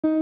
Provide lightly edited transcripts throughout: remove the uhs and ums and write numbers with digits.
What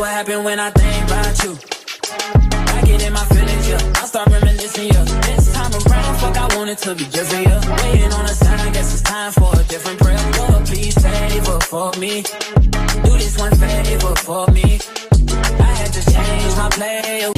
happened when I think about you? I get in my feelings, yeah. I start reminiscing, yeah. This time around, fuck, I want it to be different, yeah. Waiting on a sign, guess it's time for a different prayer. Lord, please favor for me. Do this one favor for me. I had to change my play.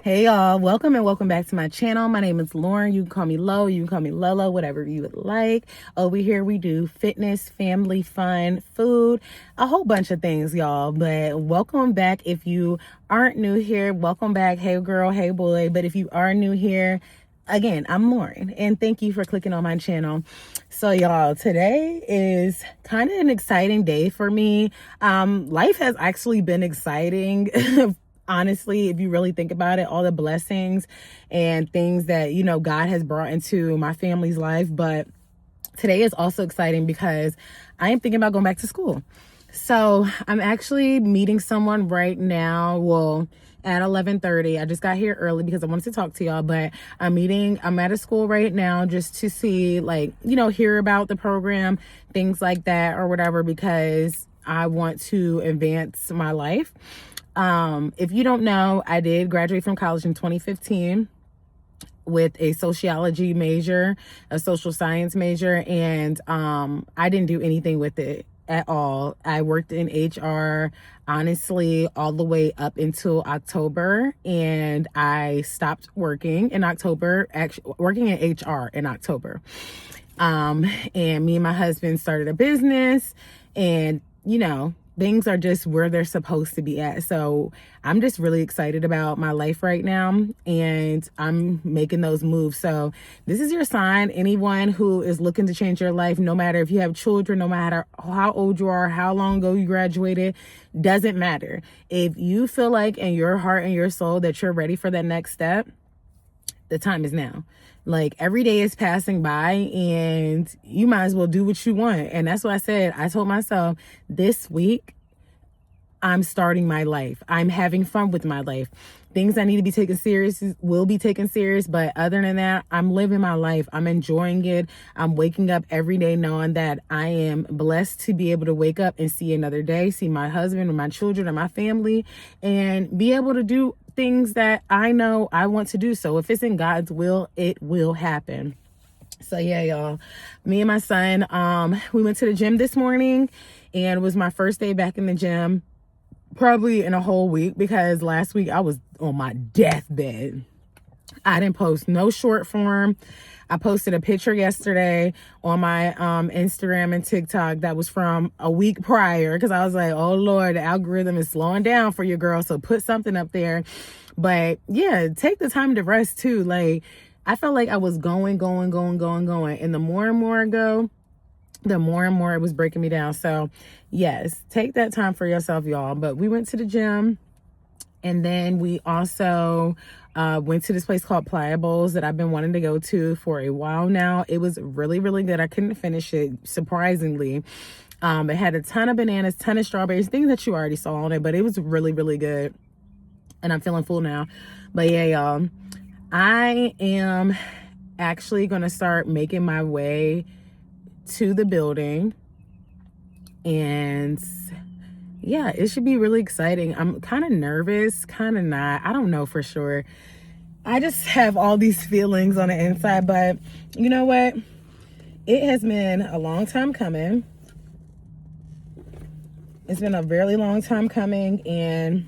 Hey y'all, welcome back to my channel. My name is Lauren. You can call me Lo, you can call me Lolo, whatever you would like. Over here we do fitness, family, fun, food, a whole bunch of things, y'all. But welcome back. If you aren't new here, welcome back. Hey girl, hey boy. But if you are new here, again, I'm Lauren, and thank you for clicking on my channel. So y'all, today is kind of an exciting day for me. Life has actually been exciting. Honestly, if you really think about it, all the blessings and things that, you know, God has brought into my family's life. But today is also exciting because I am thinking about going back to school. So I'm actually meeting someone right now. Well, at 11:30. I just got here early because I wanted to talk to y'all, but I'm at a school right now just to see, like, you know, hear about the program, things like that or whatever, because I want to advance my life. If you don't know, I did graduate from college in 2015 with a sociology major, a social science major, and I didn't do anything with it at all. I worked in HR, honestly, all the way up until October, and I stopped working in October, actually working in HR in October. And me and my husband started a business, and, you know, things are just where they're supposed to be at. So I'm just really excited about my life right now, and I'm making those moves. So this is your sign. Anyone who is looking to change your life, no matter if you have children, no matter how old you are, how long ago you graduated, doesn't matter. If you feel like in your heart and your soul that you're ready for that next step, the time is now. Like, every day is passing by, and you might as well do what you want. And that's what I said. I told myself this week, I'm starting my life. I'm having fun with my life. Things I need to be taken serious will be taken serious. But other than that, I'm living my life. I'm enjoying it. I'm waking up every day knowing that I am blessed to be able to wake up and see another day, see my husband and my children and my family, and be able to do things that I know I want to do. So if it's in God's will, it will happen. So yeah, y'all, me and my son, we went to the gym this morning, and it was my first day back in the gym probably in a whole week, because last week I was on my deathbed. I didn't post no short form. I posted a picture yesterday on my Instagram and TikTok that was from a week prior, because I was like, oh Lord, the algorithm is slowing down for your girl, so put something up there. But yeah, take the time to rest too. Like, I felt like I was going, and the more and more I go, the more and more it was breaking me down. So yes, take that time for yourself, y'all. But we went to the gym, and then we also went to this place called Pliables that I've been wanting to go to for a while now. It was really, really good. I couldn't finish it, surprisingly. It had a ton of bananas, ton of strawberries, things that you already saw on it, but it was really, really good. And I'm feeling full now. But yeah, y'all, I am actually going to start making my way to the building. And yeah, it should be really exciting. I'm kind of nervous, kind of not. I don't know for sure. I just have all these feelings on the inside, but you know what? It has been a long time coming. It's been a really long time coming, and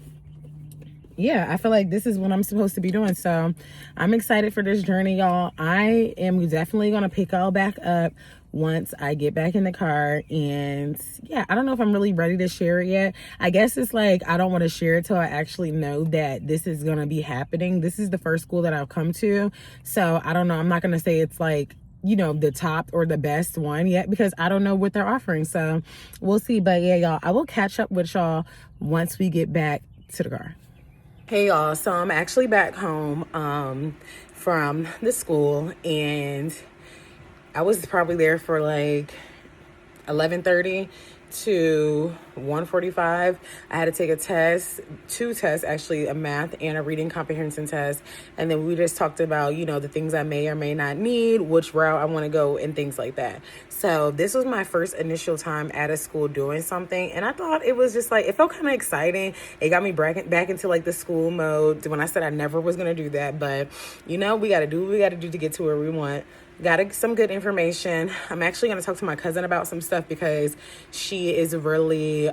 yeah, I feel like this is what I'm supposed to be doing. So I'm excited for this journey, y'all. I am definitely going to pick y'all back up once I get back in the car. And yeah, I don't know if I'm really ready to share it yet. I guess it's like I don't want to share it till I actually know that this is going to be happening. This is the first school that I've come to. So I don't know. I'm not going to say it's like, you know, the top or the best one yet, because I don't know what they're offering. So we'll see. But yeah, y'all, I will catch up with y'all once we get back to the car. Hey y'all, so I'm actually back home from the school, and I was probably there for like 11:30 to 1:45. I had to take a test, two tests actually, a math and a reading comprehension test. And then we just talked about, you know, the things I may or may not need, which route I want to go, and things like that. So this was my first initial time at a school doing something, and I thought it was just like, it felt kind of exciting. It got me back into like the school mode when I said I never was going to do that. But you know, we got to do what we got to do to get to where we want. Got some good information. I'm actually going to talk to my cousin about some stuff because she is really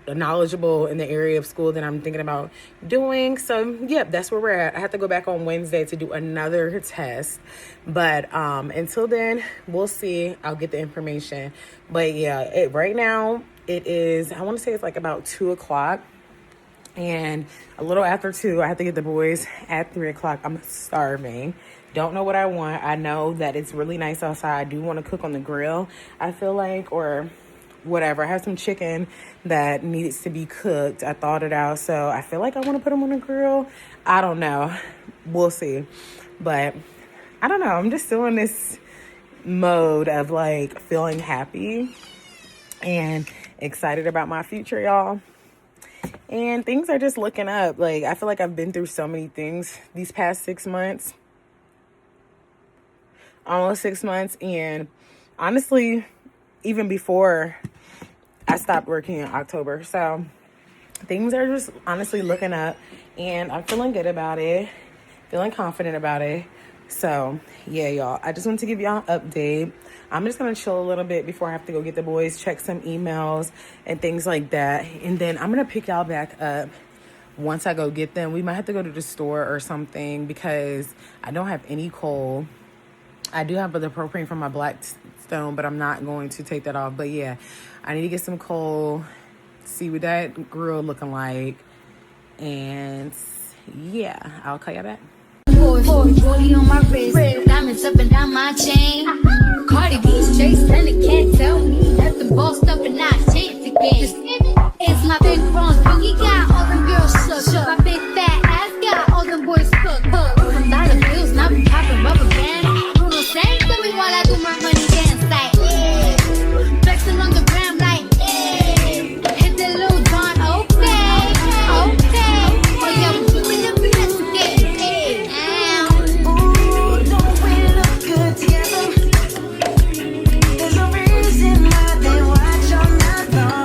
knowledgeable in the area of school that I'm thinking about doing. So yeah, that's where we're at. I have to go back on Wednesday to do another test. But until then, we'll see. I'll get the information. But yeah, right now it is, I want to say it's like about 2 o'clock. And a little after 2, I have to get the boys at 3 o'clock. I'm starving. Don't know what I want. I know that it's really nice outside. I do want to cook on the grill, I feel like, or whatever. I have some chicken that needs to be cooked. I thought it out. So I feel like I want to put them on the grill. I don't know. We'll see. But I don't know. I'm just still in this mode of like feeling happy and excited about my future, y'all. And things are just looking up. Like, I feel like I've been through so many things these past 6 months. Almost 6 months. And honestly, even before I stopped working in October. So things are just honestly looking up. And I'm feeling good about it. Feeling confident about it. So yeah, y'all. I just wanted to give y'all an update. I'm just going to chill a little bit before I have to go get the boys, check some emails and things like that. And then I'm going to pick y'all back up once I go get them. We might have to go to the store or something because I don't have any coal. I do have the propane from my Blackstone, but I'm not going to take that off. But yeah, I need to get some coal, see what that grill looking like. And yeah, I'll call y'all back. 40 on my wrist, diamonds up and down my chain. Cardi B straight stunning, can't tell me nothing bossed up and not changed again. It's my big bronze boogie got all them girls shook. My big fat ass got all them boys cooked. From dollar bills, now we popping rubber bands. Bruno sang to me while I do my money dance like, yeah. Flexing on the gram like, yeah. Hit the little John, okay, okay. Oh yeah, we keeping the finesse again, yeah. Ooh, don't we look good together? There's a reason why they watch all night long.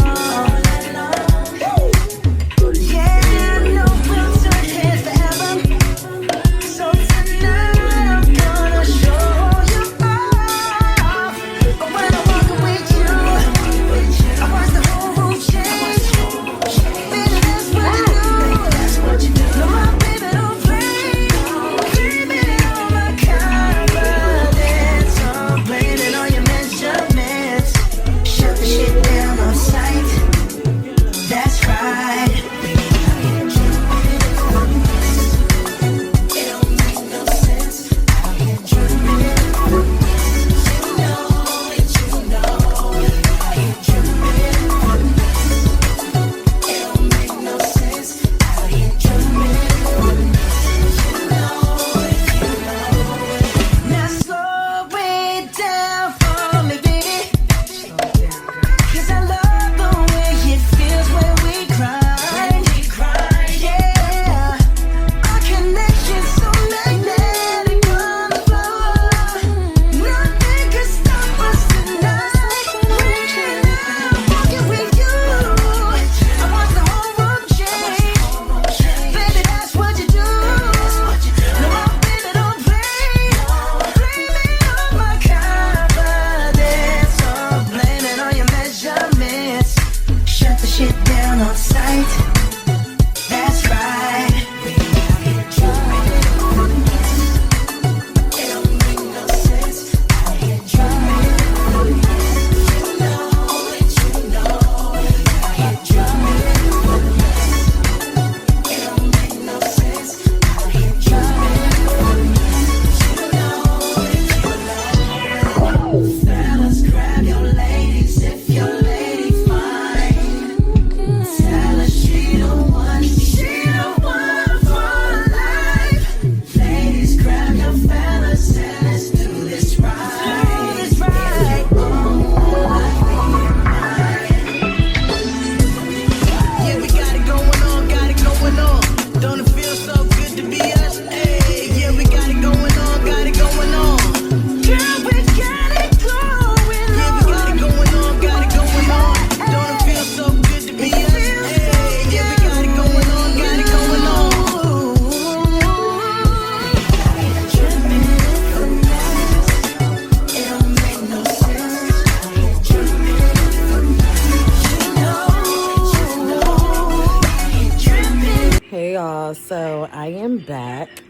Hey y'all, so I am back.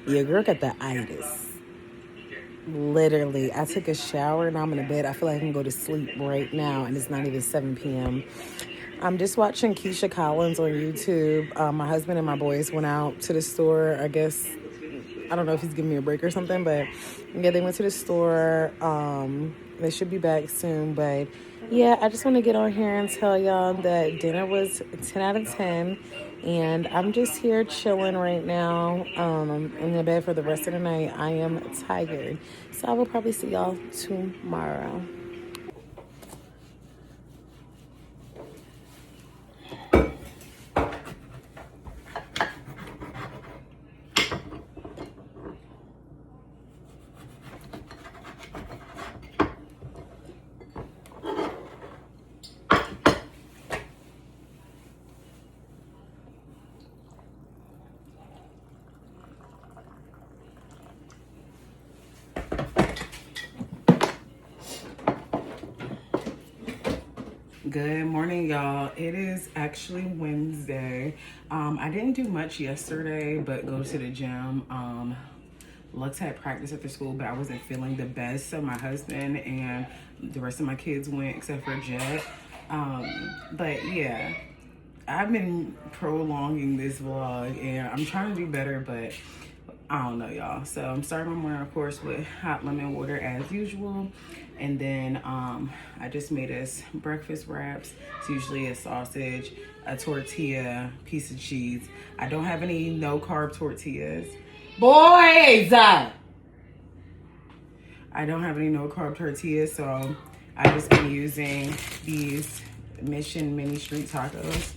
Your girl got the itis. Literally, I took a shower and I'm in bed. I feel like I can go to sleep right now, and it's not even 7 p.m. I'm just watching Keisha Collins on YouTube. My husband and my boys went out to the store. I guess, I don't know if he's giving me a break or something, but yeah, they went to the store. They should be back soon, but yeah, I just want to get on here and tell y'all that dinner was 10 out of 10, and I'm just here chilling right now in the bed for the rest of the night. I am tired, so I will probably see y'all tomorrow. Good morning, y'all. It is actually Wednesday. I didn't do much yesterday but go to the gym. Lux had practice at the school, but I wasn't feeling the best, so my husband and the rest of my kids went except for Jet. But yeah, I've been prolonging this vlog and I'm trying to do better, but I don't know, y'all. So I'm starting my morning, of course, with hot lemon water as usual. And then I just made us breakfast wraps. It's usually a sausage, a tortilla, piece of cheese. I don't have any no-carb tortillas. Boys! I don't have any no-carb tortillas, so I've just been using these Mission Mini Street Tacos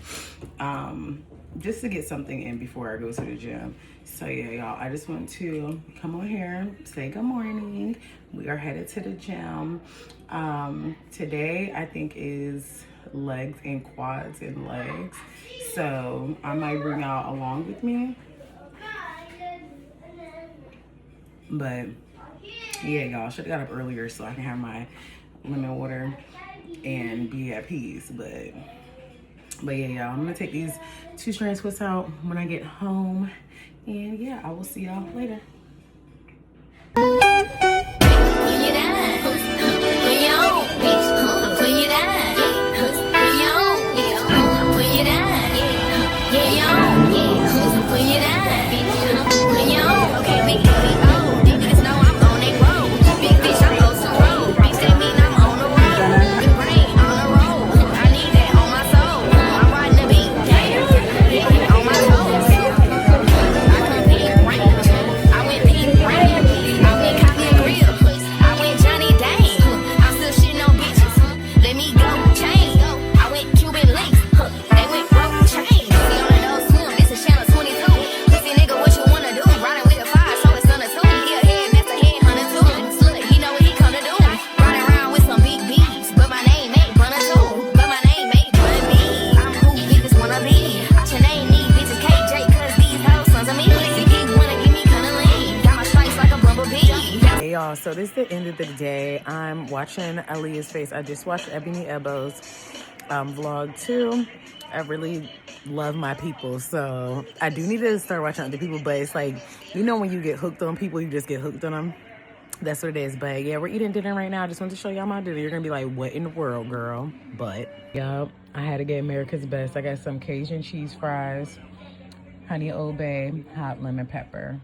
just to get something in before I go to the gym. So yeah, y'all, I just want to come on here, say good morning. We are headed to the gym. Today I think is legs and quads and legs, so I might bring y'all along with me. But yeah, y'all, should have got up earlier so I can have my lemon water and be at peace. But yeah, y'all, I'm gonna take these 2-strand twists out when I get home, and yeah, I will see y'all later. So this is the end of the day. I'm watching Aaliyah's face. I just watched Ebony Ebo's vlog too. I really love my people, so I do need to start watching other people, but it's like, you know, when you get hooked on people, you just get hooked on them. That's what it is. But yeah, we're eating dinner right now. I just wanted to show y'all my dinner. You're gonna be like, what in the world, girl? But yup, I had to get America's Best. I got some Cajun cheese fries, honey Old Bay, hot lemon pepper.